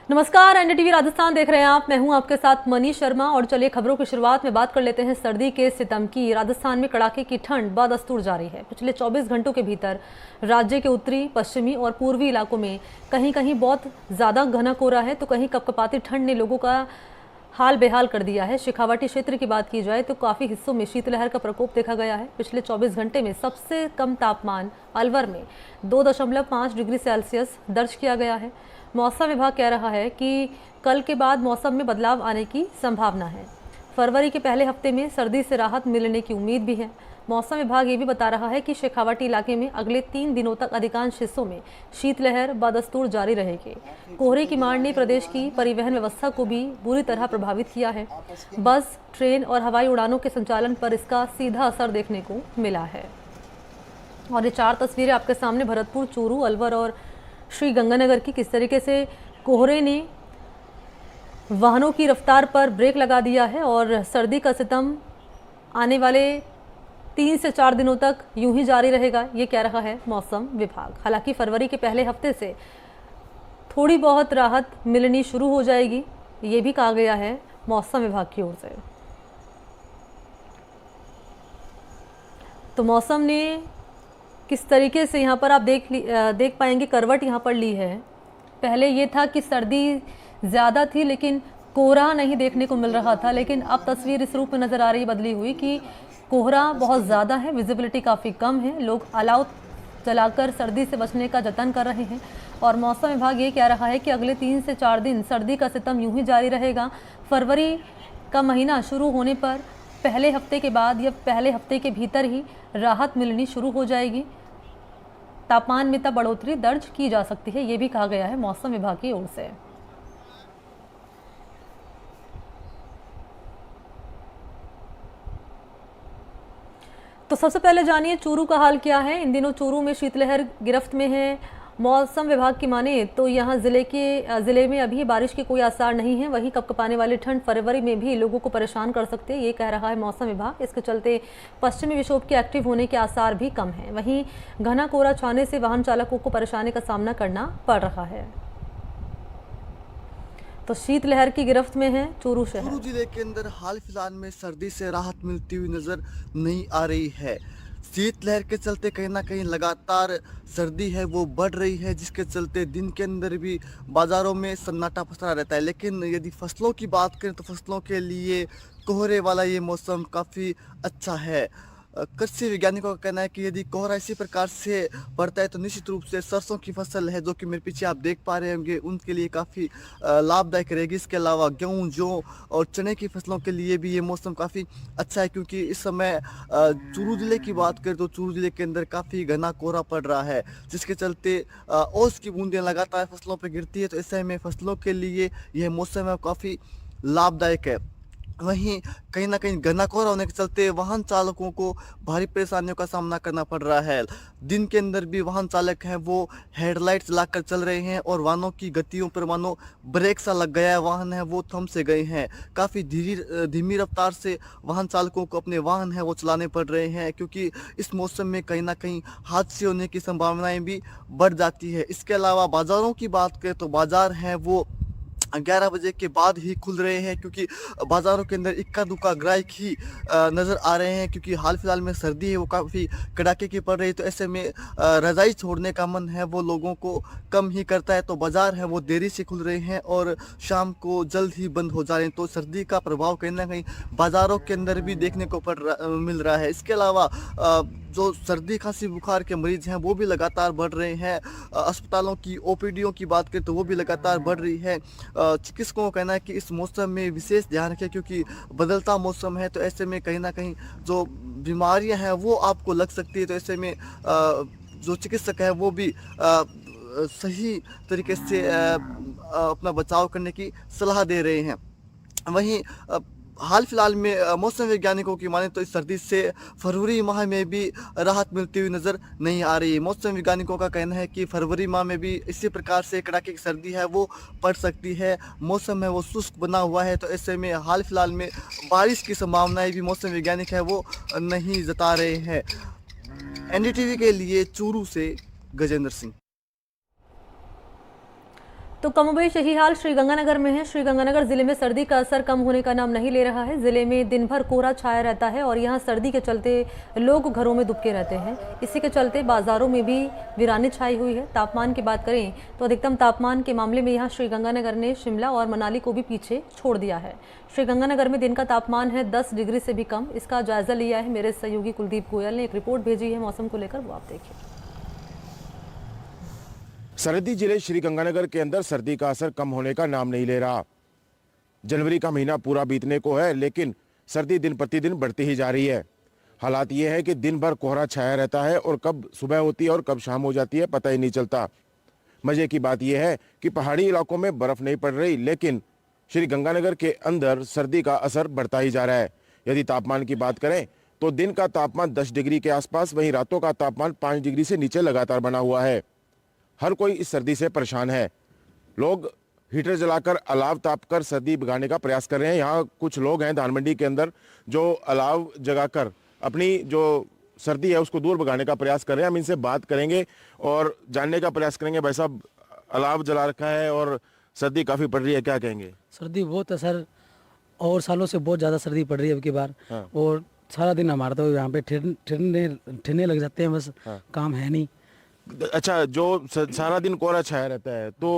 नमस्कार, एनडीटीवी राजस्थान देख रहे हैं आप। मैं हूं आपके साथ मनीष शर्मा। और चलिए खबरों की शुरुआत में बात कर लेते हैं सर्दी के सितम की। राजस्थान में कड़ाके की ठंड बदस्तूर जारी है। पिछले 24 घंटों के भीतर राज्य के उत्तरी, पश्चिमी और पूर्वी इलाकों में कहीं कहीं बहुत ज़्यादा घना कोहरा है तो कहीं कपकपाती ठंड ने लोगों का हाल बेहाल कर दिया है। शेखावाटी क्षेत्र की बात की जाए तो काफ़ी हिस्सों में शीतलहर का प्रकोप देखा गया है। पिछले 24 घंटे में सबसे कम तापमान अलवर में 2.5 डिग्री सेल्सियस दर्ज किया गया है। मौसम विभाग कह रहा है कि कल के बाद मौसम में बदलाव आने की संभावना है। फरवरी के पहले हफ्ते में सर्दी से राहत मिलने की उम्मीद भी है। मौसम विभाग ये भी बता रहा है कि शेखावाटी इलाके में अगले 3 दिनों तक अधिकांश हिस्सों में शीतलहर बदस्तूर जारी रहेगी। कोहरे की मार ने प्रदेश की परिवहन व्यवस्था को भी बुरी तरह प्रभावित किया है। बस, ट्रेन और हवाई उड़ानों के संचालन पर इसका सीधा असर देखने को मिला है। और ये 4 तस्वीरें आपके सामने भरतपुर, चूरू, अलवर और श्री गंगानगर की। किस तरीके से कोहरे ने वाहनों की रफ्तार पर ब्रेक लगा दिया है और सर्दी का सितम आने वाले 3 से 4 दिनों तक यूं ही जारी रहेगा, ये कह रहा है मौसम विभाग। हालांकि फरवरी के पहले हफ्ते से थोड़ी बहुत राहत मिलनी शुरू हो जाएगी, ये भी कहा गया है मौसम विभाग की ओर से। तो मौसम ने किस तरीके से यहाँ पर आप देख पाएंगे करवट यहाँ पर ली है। पहले ये था कि सर्दी ज़्यादा थी लेकिन कोहरा नहीं देखने को मिल रहा था, लेकिन अब तस्वीर इस रूप में नज़र आ रही बदली हुई कि कोहरा बहुत ज़्यादा है, विजिबिलिटी काफ़ी कम है। लोग अलाव जलाकर सर्दी से बचने का जतन कर रहे हैं और मौसम विभाग ये कह रहा है कि अगले 3 से 4 दिन सर्दी का सितम यूं ही जारी रहेगा। फरवरी का महीना शुरू होने पर पहले हफ्ते के बाद या पहले हफ्ते के भीतर ही राहत मिलनी शुरू हो जाएगी। तापमान में तब बढ़ोतरी दर्ज की जा सकती है, ये भी कहा गया है मौसम विभाग की ओर से। तो सबसे पहले जानिए चूरू का हाल क्या है। इन दिनों चूरू में शीतलहर गिरफ्त में है। मौसम विभाग की माने तो यहाँ ज़िले में अभी बारिश के कोई आसार नहीं है। वहीं कपकपाने वाली ठंड फरवरी में भी लोगों को परेशान कर सकते हैं, ये कह रहा है मौसम विभाग। इसके चलते पश्चिमी विक्षोभ के एक्टिव होने के आसार भी कम हैं। वहीं घना कोहरा छाने से वाहन चालकों को परेशानी का सामना करना पड़ रहा है। तो शीतलहर की गिरफ्त में है चूरू शहर। चूरू जिले के अंदर हाल फिलहाल में सर्दी से राहत मिलती हुई नजर नहीं आ रही है। शीतलहर के चलते कहीं ना कहीं लगातार सर्दी है वो बढ़ रही है, जिसके चलते दिन के अंदर भी बाजारों में सन्नाटा पसरा रहता है। लेकिन यदि फसलों की बात करें तो फसलों के लिए कोहरे वाला ये मौसम काफ़ी अच्छा है। कृषि वैज्ञानिकों का कहना है कि यदि कोहरा इसी प्रकार से बढ़ता है तो निश्चित रूप से सरसों की फसल है, जो कि मेरे पीछे आप देख पा रहे होंगे, उनके लिए काफ़ी लाभदायक रहेगी। इसके अलावा गेहूं, जौ और चने की फसलों के लिए भी ये मौसम काफ़ी अच्छा है, क्योंकि इस समय चूरू ज़िले की बात करें तो चूरू ज़िले के अंदर काफ़ी घना कोहरा पड़ रहा है, जिसके चलते ओस की बूंदें लगातार फसलों पर गिरती है। तो ऐसे में फसलों के लिए यह मौसम है काफ़ी लाभदायक है। वहीं कहीं ना कहीं घना कोहरा होने के चलते वाहन चालकों को भारी परेशानियों का सामना करना पड़ रहा है। दिन के अंदर भी वाहन चालक हैं वो हेडलाइट जलाकर चल रहे हैं और वाहनों की गतियों पर मानो ब्रेक सा लग गया है, वाहन है वो थम से गए हैं। काफ़ी धीमी रफ्तार से वाहन चालकों को अपने वाहन है वो चलाने पड़ रहे हैं, क्योंकि इस मौसम में कहीं ना कहीं हादसे होने की संभावनाएं भी बढ़ जाती है। इसके अलावा बाज़ारों की बात करें तो बाज़ार हैं वो 11 बजे के बाद ही खुल रहे हैं, क्योंकि बाज़ारों के अंदर इक्का दुक्का ग्राहक ही नज़र आ रहे हैं, क्योंकि हाल फिलहाल में सर्दी है वो काफ़ी कड़ाके की पड़ रही है। तो ऐसे में रज़ाई छोड़ने का मन है वो लोगों को कम ही करता है। तो बाज़ार है वो देरी से खुल रहे हैं और शाम को जल्द ही बंद हो जा रहे हैं। तो सर्दी का प्रभाव कहीं ना कहीं बाज़ारों के अंदर भी देखने को मिल रहा है। इसके अलावा जो सर्दी खांसी बुखार के मरीज हैं वो भी लगातार बढ़ रहे हैं। अस्पतालों की ओपीडीओं की बात करें तो वो भी लगातार बढ़ रही है। चिकित्सकों का कहना है कि इस मौसम में विशेष ध्यान रखें, क्योंकि बदलता मौसम है। तो ऐसे में कहीं ना कहीं जो बीमारियां हैं वो आपको लग सकती है। तो ऐसे में जो चिकित्सक है वो भी सही तरीके से अपना बचाव करने की सलाह दे रहे हैं। वहीं हाल फिलहाल में मौसम वैज्ञानिकों की माने तो इस सर्दी से फरवरी माह में भी राहत मिलती हुई नज़र नहीं आ रही है। मौसम वैज्ञानिकों का कहना है कि फरवरी माह में भी इसी प्रकार से कड़ाके की सर्दी है वो पड़ सकती है। मौसम है वो शुष्क बना हुआ है। तो ऐसे में हाल फिलहाल में बारिश की संभावनाएं भी मौसम वैज्ञानिक है वो नहीं जता रहे हैं। एनडीटीवी के लिए चूरू से गजेंद्र सिंह। तो कमोबेश यही हाल श्रीगंगानगर में है। श्रीगंगानगर जिले में सर्दी का असर कम होने का नाम नहीं ले रहा है। जिले में दिन भर कोहरा छाया रहता है और यहाँ सर्दी के चलते लोग घरों में दुबके रहते हैं। इसी के चलते बाजारों में भी वीरानी छाई हुई है। तापमान की बात करें तो अधिकतम तापमान के मामले में यहाँ श्रीगंगानगर ने शिमला और मनाली को भी पीछे छोड़ दिया है। श्रीगंगानगर में दिन का तापमान है 10 डिग्री से भी कम। इसका जायजा लिया है मेरे सहयोगी कुलदीप गोयल ने। एक रिपोर्ट भेजी है मौसम को लेकर, वो आप देखिए। सरहदी जिले श्रीगंगानगर के अंदर सर्दी का असर कम होने का नाम नहीं ले रहा। जनवरी का महीना पूरा बीतने को है, लेकिन सर्दी दिन प्रतिदिन बढ़ती ही जा रही है। हालात ये है कि दिन भर कोहरा छाया रहता है और कब सुबह होती है और कब शाम हो जाती है पता ही नहीं चलता। मजे की बात यह है कि पहाड़ी इलाकों में बर्फ नहीं पड़ रही, लेकिन श्रीगंगानगर के अंदर सर्दी का असर बढ़ता ही जा रहा है। यदि तापमान की बात करें तो दिन का तापमान 10 डिग्री के आसपास, वहीं रातों का तापमान 5 डिग्री से नीचे लगातार बना हुआ है। हर कोई इस सर्दी से परेशान है। लोग हीटर जलाकर अलाव तापकर सर्दी भगाने का प्रयास कर रहे हैं। यहाँ कुछ लोग हैं धान मंडी के अंदर जो अलाव जगाकर अपनी जो सर्दी है उसको दूर भगाने का प्रयास कर रहे हैं। हम इनसे बात करेंगे और जानने का प्रयास करेंगे। भाई साहब, अलाव जला रखा है और सर्दी काफ़ी पड़ रही है, क्या कहेंगे? सर्दी बहुत है सर, और सालों से बहुत ज़्यादा सर्दी पड़ रही है अब की बार। हाँ। और सारा दिन हमारा तो यहाँ पे ठिरने लग जाते हैं, बस हाँ। काम है नहीं। अच्छा, जो सारा दिन कोहरा छाया रहता है तो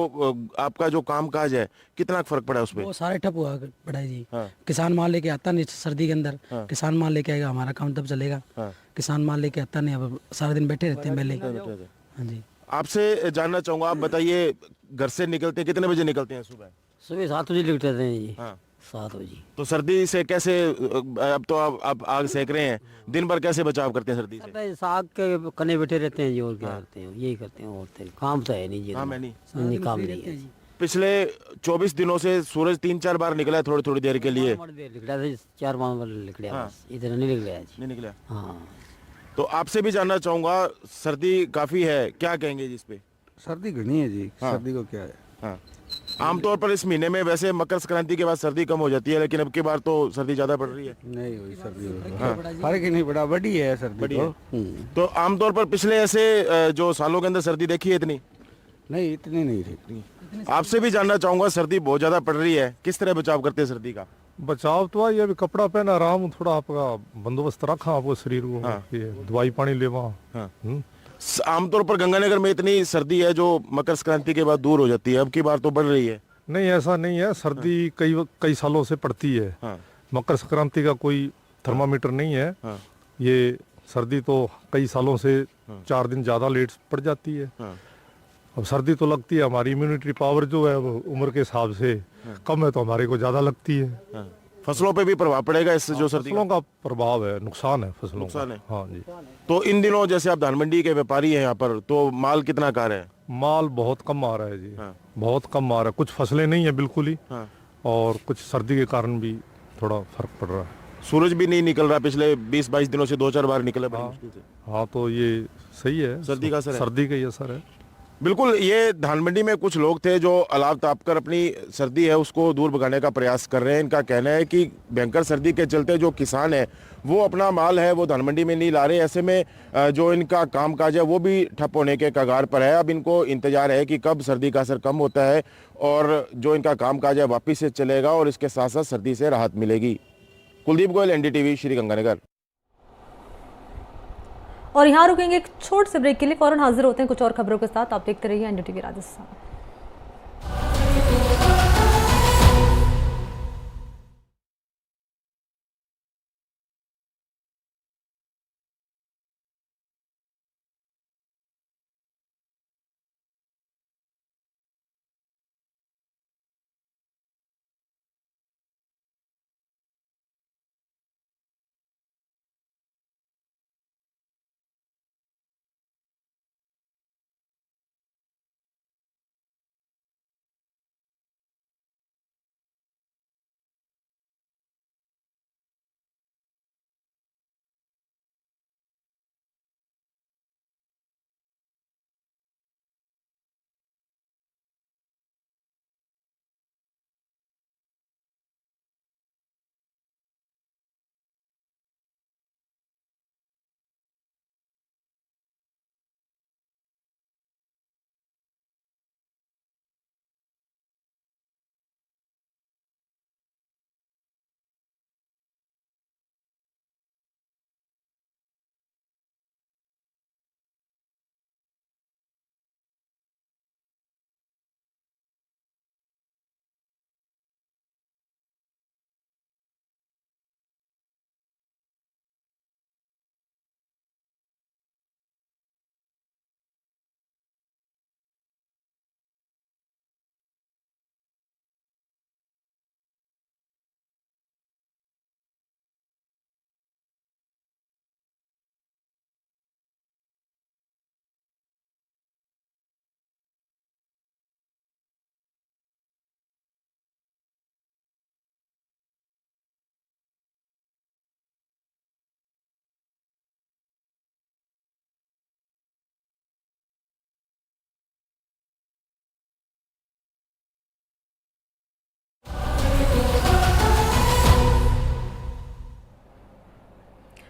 आपका जो काम काज है कितना फर्क पड़ा है उस पर? वो सारे ठप हुआ पड़ा है जी। हाँ। किसान माल लेके आता नहीं सर्दी के अंदर। हाँ। किसान माल लेके आएगा, हमारा काम तब चलेगा। हाँ। किसान माल लेके आता नहीं, अब सारा दिन बैठे रहते हैं पहले। हाँ जी। आपसे जानना चाहूंगा, आप बताइए, घर से निकलते हैं कितने बजे निकलते हैं सुबह? सुबह 7 बजे निकलते हैं जी। हाँ। 7 बजे। तो सर्दी से कैसे, अब तो आप आग सेक रहे हैं, दिन भर कैसे बचाव करते हैं सर्दी से? अबे साग के कने बैठे रहते हैं जी, और क्या करते हैं, यही करते हैं, और तो काम तो है नहीं जी। काम है नहीं? नहीं, काम नहीं है। पिछले 24 दिनों से सूरज 3-4 बार निकला है थोड़ी थोड़ी देर के लिए। निकला था 4-5 बार निकला, हाँ। बस इतना नहीं निकला जी। नहीं निकला? हाँ। तो आपसे भी जानना चाहूंगा, सर्दी काफी है, क्या कहेंगे जी इस पे? सर्दी घनी है जी। हाँ। सर्दी को क्या है। हाँ। आमतौर पर इस महीने में वैसे मकर संक्रांति के बाद सर्दी कम हो जाती है, लेकिन अब की बार तो सर्दी ज्यादा पड़ रही है। नहीं हुई सर्दी, फर्क ही नहीं पड़ा, बड़ी है सर्दी बड़ी तो। है। तो आमतौर पर पिछले ऐसे जो सालों के अंदर सर्दी देखी है इतनी? नहीं, इतनी नहीं थी। आपसे भी जानना चाहूंगा, सर्दी बहुत ज्यादा पड़ रही है, किस तरह बचाव करते हैं सर्दी का? बचाव तो ये भी कपड़ा पहना, आराम थोड़ा आपका बंदोबस्त रखा आपको शरीर को। हाँ। ये दवाई पानी लेवा। हाँ। आमतौर पर गंगानगर में इतनी सर्दी है जो मकर संक्रांति के बाद दूर हो जाती है, अब की बार तो बढ़ रही है। नहीं, ऐसा नहीं है। सर्दी कई सालों से पड़ती है। हाँ। मकर संक्रांति का कोई थर्मामीटर नहीं है। हाँ। ये सर्दी तो कई सालों से 4 दिन ज़्यादा लेट पड़ जाती है। हाँ। अब सर्दी तो लगती है, हमारी इम्यूनिटी पावर जो है वो उम्र के हिसाब से कम है, तो हमारे को ज़्यादा लगती है। हाँ। फसलों पे भी प्रभाव पड़ेगा इससे जो सर्दी फसलों का प्रभाव है, नुकसान है फसलों नुकसान का। है। हाँ जी। तो इन दिनों जैसे आप धान मंडी के व्यापारी हैं यहाँ पर, तो माल कितना कार है? माल बहुत कम आ रहा है जी। हाँ। बहुत कम आ रहा है, कुछ फसलें नहीं है बिल्कुल ही। हाँ। और कुछ सर्दी के कारण भी थोड़ा फर्क पड़ रहा है। सूरज भी नहीं निकल रहा, पिछले 20-22 दिनों से 2-4 बार निकला बड़ी मुश्किल से। हाँ, तो ये सही है, सर्दी का असर है। सर्दी का ही असर है। बिल्कुल, ये धान मंडी में कुछ लोग थे जो अलाव तापकर अपनी सर्दी है उसको दूर भगाने का प्रयास कर रहे हैं। इनका कहना है कि भयंकर सर्दी के चलते जो किसान है वो अपना माल है वो धान मंडी में नहीं ला रहे। ऐसे में जो इनका कामकाज है वो भी ठप होने के कगार पर है। अब इनको इंतजार है कि कब सर्दी का असर कम होता है और जो इनका कामकाज है वापस से चलेगा और इसके साथ साथ सर्दी से राहत मिलेगी। कुलदीप गोयल, एनडीटीवी, श्रीगंगानगर। और यहाँ रुकेंगे एक छोटे से ब्रेक के लिए, फौरन हाजिर होते हैं कुछ और खबरों के साथ। आप देखते रहिए एनडीटीवी राजस्थान।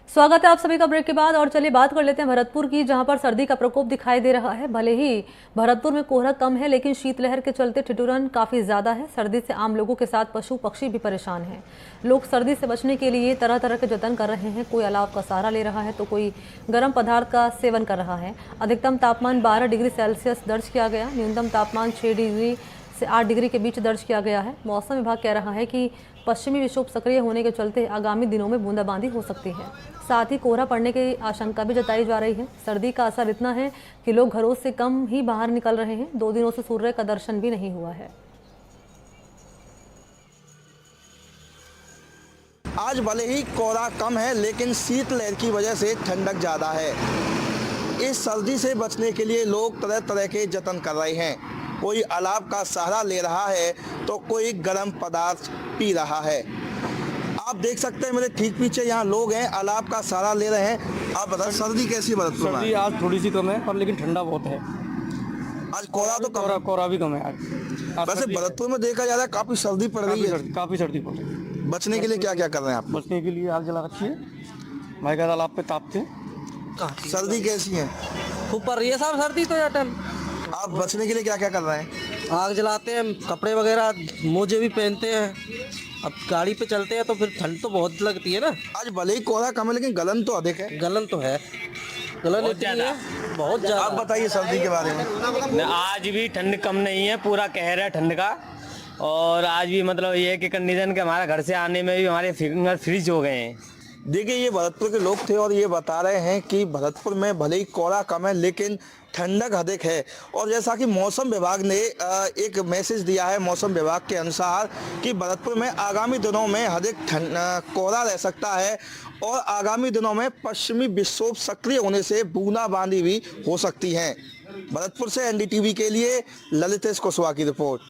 स्वागत है आप सभी का ब्रेक के बाद। और चलिए बात कर लेते हैं भरतपुर की, जहां पर सर्दी का प्रकोप दिखाई दे रहा है। भले ही भरतपुर में कोहरा कम है, लेकिन शीतलहर के चलते ठिठुरन काफ़ी ज़्यादा है। सर्दी से आम लोगों के साथ पशु पक्षी भी परेशान हैं। लोग सर्दी से बचने के लिए तरह तरह के जतन कर रहे हैं। कोई अलाव का सहारा ले रहा है तो कोई गर्म पदार्थ का सेवन कर रहा है। अधिकतम तापमान 12 डिग्री सेल्सियस दर्ज किया गया। न्यूनतम तापमान 6 डिग्री से 8 डिग्री के बीच दर्ज किया गया है। मौसम विभाग कह रहा है कि पश्चिमी विक्षोभ सक्रिय होने के चलते आगामी दिनों में बूंदाबांदी हो सकती है। साथ ही कोहरा पड़ने की आशंका भी जताई जा रही है। सर्दी का असर इतना है कि लोग घरों से कम ही बाहर निकल रहे हैं। 2 दिनों से सूर्य का दर्शन भी नहीं हुआ है। आज भले ही कोहरा कम है, लेकिन शीतलहर की वजह से ठंडक ज़्यादा है। इस सर्दी से बचने के लिए लोग तरह तरह के जतन कर रहे हैं। कोई अलाव का सहारा ले रहा है तो कोई गर्म पदार्थ पी रहा है। आप देख सकते हैं मेरे ठीक पीछे यहाँ लोग हैं, अलाव का सहारा ले रहे हैं। आप बताओ सर्दी कैसी है भरतपुर में? सर्दी आज थोड़ी सी कम है, पर लेकिन ठंडा बहुत है। आज कोहरा तो कम, कोहरा भी कम है आज। वैसे भरतपुर में देखा जा रहा है काफ़ी सर्दी पड़ रही है। काफ़ी सर्दी पड़ रही है। बचने के लिए क्या क्या कर रहे हैं आप? बचने के लिए आग जला रखी है, भाई का तालाब पे तापते। सर्दी कैसी है? खूब पड़ रही है साहब सर्दी तो यार टाइम। आप बचने के लिए क्या क्या कर रहे हैं? आग जलाते हैं, कपड़े वगैरह मोजे भी पहनते हैं। अब गाड़ी पे चलते हैं तो फिर ठंड तो बहुत लगती है ना। आज भले ही कोहरा कम है, लेकिन गलन तो अधिक है। गलन तो है, गलन इतनी है बहुत ज़्यादा। आप बताइए सर्दी के बारे में। आज भी ठंड कम नहीं है, पूरा कहर है ठंड का। और आज भी मतलब ये है कि कंडीशन के हमारे घर से आने में भी हमारे फिंगर फ्रीज हो गए हैं। देखिए, ये भरतपुर के लोग थे और ये बता रहे हैं कि भरतपुर में भले ही कोहरा कम है, लेकिन ठंडक अधिक है। और जैसा कि मौसम विभाग ने एक मैसेज दिया है, मौसम विभाग के अनुसार कि भरतपुर में आगामी दिनों में अधिक कोहरा रह सकता है और आगामी दिनों में पश्चिमी विक्षोभ सक्रिय होने से बूंदाबांदी भी हो सकती है। भरतपुर से एनडीटीवी के लिए ललितेश कुशवाहा की रिपोर्ट।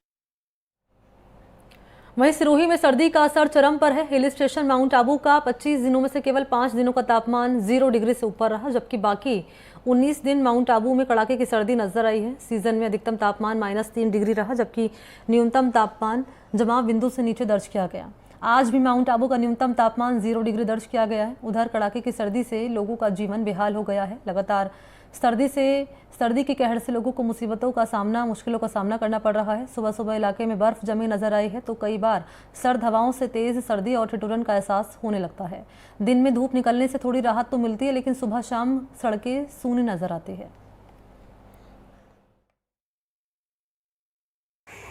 वहीं सिरोही में सर्दी का असर चरम पर है। हिल स्टेशन माउंट आबू का 25 दिनों में से केवल 5 दिनों का तापमान 0 डिग्री से ऊपर रहा, जबकि बाकी 19 दिन माउंट आबू में कड़ाके की सर्दी नजर आई है। सीजन में अधिकतम तापमान -3 डिग्री रहा, जबकि न्यूनतम तापमान जमाव बिंदु से नीचे दर्ज किया गया। आज भी माउंट आबू का न्यूनतम तापमान 0 डिग्री दर्ज किया गया है। उधर कड़ाके की सर्दी से लोगों का जीवन बेहाल हो गया है। लगातार सर्दी के कहर से लोगों को मुसीबतों का सामना, मुश्किलों का सामना करना पड़ रहा है। सुबह सुबह इलाके में बर्फ जमी नजर आई है तो कई बार सर्द हवाओं से तेज सर्दी और ठिठुरन का एहसास होने लगता है। दिन में धूप निकलने से थोड़ी राहत तो मिलती है, लेकिन सुबह शाम सड़कें सूनी नजर आती है।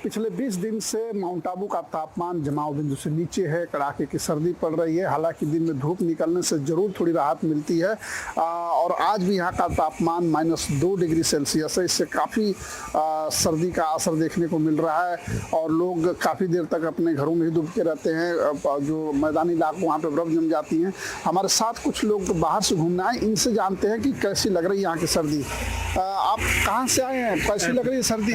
पिछले 20 दिन से माउंट आबू का तापमान जमाव बिंदु से नीचे है। कड़ाके की सर्दी पड़ रही है। हालांकि दिन में धूप निकलने से जरूर थोड़ी राहत मिलती है और आज भी यहाँ का तापमान -2 डिग्री सेल्सियस है। इससे काफ़ी सर्दी का असर देखने को मिल रहा है और लोग काफ़ी देर तक अपने घरों में ही डूबके रहते हैं। जो मैदानी इलाकों वहाँ पे बर्फ जम जाती हैं। हमारे साथ कुछ लोग बाहर से घूमने आए, इनसे जानते हैं कि कैसी लग रही है यहाँ की सर्दी। आप कहाँ से आए हैं? कैसी लग रही है सर्दी?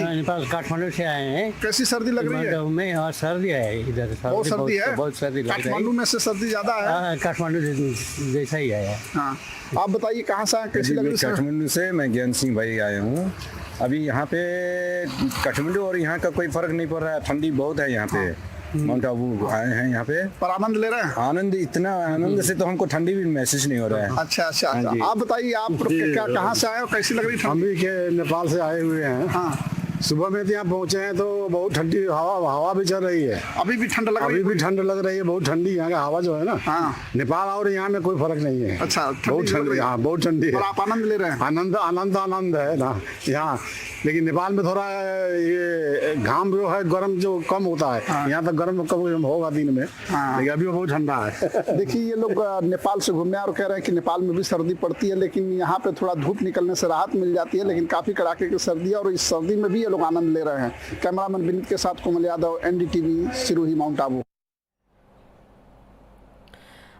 काठमांडू से आए हैं। कैसी सर्दी लग रही है? में और सर्दी है इधर, बहुत सर्दी है। बहुत सर्दी लग रही है। काठमांडू में से सर्दी ज्यादा है? काठमांडू जैसा ही है। हाँ, आप बताइए कहाँ से आए, कैसी लग रही है? काठमांडू से मैं ज्ञान सिंह भाई आया हूँ। अभी यहाँ पे काठमांडू और यहाँ का कोई फर्क नहीं पड़ रहा है। ठंडी बहुत है यहाँ पे। माउंट आबू आए हैं यहाँ पे, पर आनंद ले रहे हैं। आनंद, इतना आनंद से तो हमको ठंडी भी महसूस नहीं हो रहा है। अच्छा। आप बताइए, आप क्या कहाँ से आए हो, कैसी लग रही है? हम भी नेपाल से आए हुए हैं। हाँ, सुबह में यहाँ पहुँचे हैं तो बहुत ठंडी हवा भी चल रही है। अभी भी ठंड लग रही है? अभी भी ठंड लग रही है, बहुत ठंडी यहाँ का हवा जो है ना। हाँ, नेपाल और यहाँ में कोई फर्क नहीं है। अच्छा, बहुत ठंडी, हाँ बहुत ठंडी है। और आप आनंद ले रहे हैं? आनंद है ना यहाँ। लेकिन नेपाल में थोड़ा ये घाम जो है गर्म जो कम होता है। हाँ। यहाँ तक गर्म कम होगा दिन में। हाँ। लेकिन अभी बहुत ठंडा है। देखिए, ये लोग नेपाल से घूमने और कह रहे हैं कि नेपाल में भी सर्दी पड़ती है, लेकिन यहाँ पे थोड़ा धूप निकलने से राहत मिल जाती है। लेकिन काफ़ी कड़ाके की सर्दी है और इस सर्दी में भी ये लोग आनंद ले रहे हैं। कैमरामैन विनीत के साथ कोमल यादव, एनडीटीवी, सिरोही, माउंट आबू।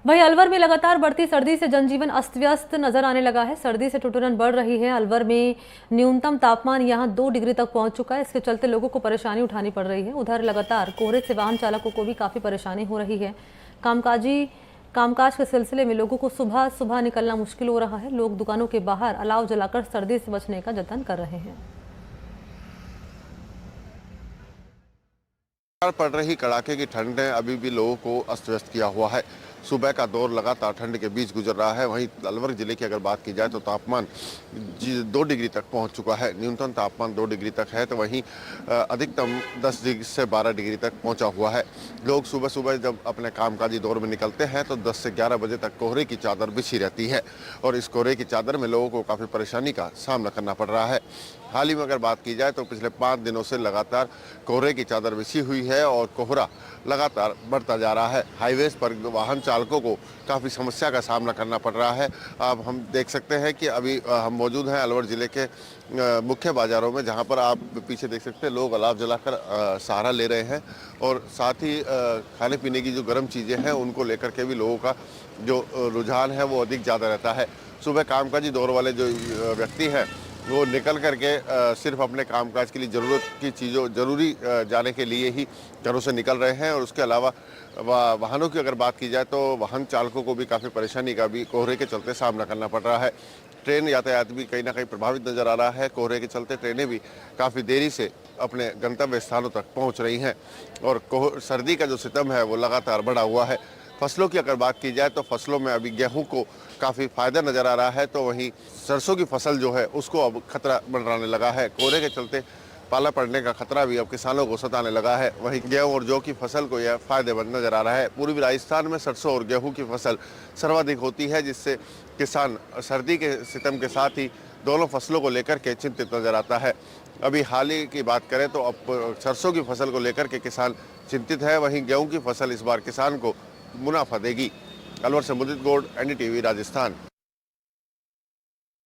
वहीं अलवर में लगातार बढ़ती सर्दी से जनजीवन अस्त व्यस्त नजर आने लगा है। सर्दी से ठिठुरन बढ़ रही है। अलवर में न्यूनतम तापमान यहां 2 डिग्री तक पहुंच चुका है। इसके चलते लोगों को परेशानी उठानी पड़ रही है। उधर लगातार कोहरे से वाहन चालकों को भी काफ़ी परेशानी हो रही है। कामकाज के सिलसिले में लोगों को सुबह सुबह निकलना मुश्किल हो रहा है। लोग दुकानों के बाहर अलाव जलाकर सर्दी से बचने का जतन कर रहे हैं। पड़ रही कड़ाके की ठंड ने अभी भी लोगों को अस्त व्यस्त किया हुआ है। सुबह का दौर लगातार ठंड के बीच गुजर रहा है। वहीं अलवर जिले की अगर बात की जाए तो तापमान 2 डिग्री तक पहुंच चुका है। न्यूनतम तापमान 2 डिग्री तक है तो वहीं अधिकतम 10 डिग्री से 12 डिग्री तक पहुंचा हुआ है। लोग सुबह सुबह जब अपने कामकाजी दौर में निकलते हैं तो 10 से 11 बजे तक कोहरे की चादर बिछी रहती है और इस कोहरे की चादर में लोगों को काफ़ी परेशानी का सामना करना पड़ रहा है। हाल ही में अगर बात की जाए तो पिछले 5 दिनों से लगातार कोहरे की चादर बिछी हुई है और कोहरा लगातार बढ़ता जा रहा है। हाईवेज पर वाहन चालकों को काफ़ी समस्या का सामना करना पड़ रहा है। अब हम देख सकते हैं कि अभी हम मौजूद हैं अलवर ज़िले के मुख्य बाज़ारों में, जहां पर आप पीछे देख सकते हैं लोग अलाव जलाकर सहारा ले रहे हैं और साथ ही खाने पीने की जो गर्म चीज़ें हैं उनको लेकर के भी लोगों का जो रुझान है वो अधिक ज़्यादा रहता है। सुबह कामकाजी दौर वाले जो व्यक्ति हैं वो निकल करके सिर्फ अपने कामकाज के लिए ज़रूरत की चीज़ों जरूरी जाने के लिए ही घरों से निकल रहे हैं और उसके अलावा वाहनों की अगर बात की जाए तो वाहन चालकों को भी काफ़ी परेशानी का भी कोहरे के चलते सामना करना पड़ रहा है। ट्रेन यातायात भी कहीं ना कहीं प्रभावित नज़र आ रहा है। कोहरे के चलते ट्रेनें भी काफ़ी देरी से अपने गंतव्य स्थानों तक पहुँच रही हैं और सर्दी का जो सितम है वो लगातार बढ़ा हुआ है। फसलों की अगर बात की जाए तो फसलों में अभी गेहूं को काफ़ी फ़ायदा नज़र आ रहा है तो वहीं सरसों की फसल जो है उसको अब खतरा मंडराने लगा है। कोहरे के चलते पाला पड़ने का खतरा भी अब किसानों को सताने लगा है। वहीं गेहूं और जौ की फसल को यह फ़ायदेमंद नज़र आ रहा है। पूर्वी राजस्थान में सरसों और गेहूं की फसल सर्वाधिक होती है, जिससे किसान सर्दी के सितम के साथ ही दोनों फसलों को लेकर के चिंतित नज़र आता है। अभी हाल ही की बात करें तो अब सरसों की फसल को लेकर के किसान चिंतित है, वहीं गेहूँ की फसल इस बार किसान को मुनाफा देगी। अलवर से मुदित गौड़, NDTV राजस्थान।